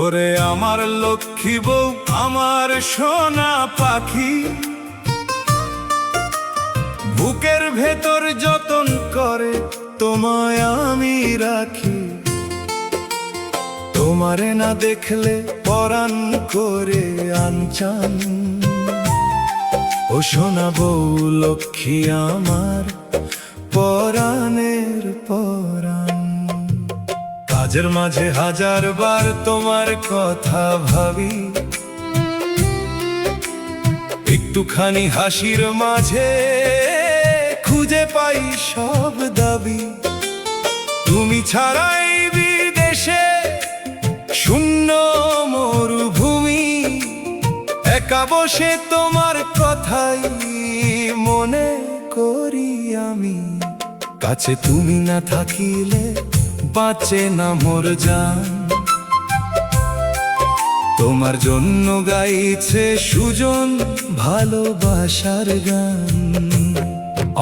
ওরে আমার লক্ষ্মী বউ, আমার সোনা পাখি, বুকের ভেতর যতন করে তোমায় আমি রাখি। তোমারে না দেখলে পরাণ করে আনচান। ও সোনা বউ লক্ষ্মী আমার পরাণের পরাণ। কাজের মাঝে হাজার বার তোমার কথা ভাবি, একটুখানি হাসির মাঝে খুঁজে পাই সব দাবি। তুমি ছাড়াই বিদেশে শূন্য মরুভূমি, একা বসে তোমার কথাই মনে করি আমি। কাছে তুমি না থাকিলে বাঁচে না মোর জান। তোমার জন্য গাইছে সুজন ভালোবাসার গান।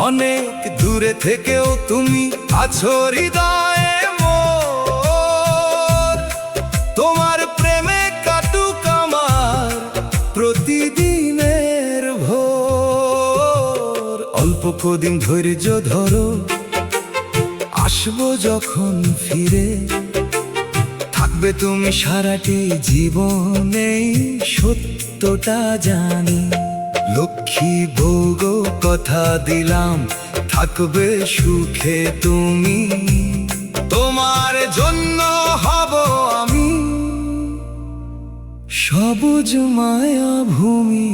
অনেক দূরে থেকেও তুমি আছো হৃদয়ে মোর। তোমার প্রেমে কাটুক আমার প্রতিদিনের ভোর। অল্প কদিন ধৈর্য ধরো, আসবো যখন ফিরে, থাকবে তুমি সারাটি জীবনে, সত্যটা জানি। লক্ষ্মী বউ গো কথা দিলাম, থাকবে সুখে তুমি। তোমার জন্য হব আমি সবুজ মায়া ভূমি।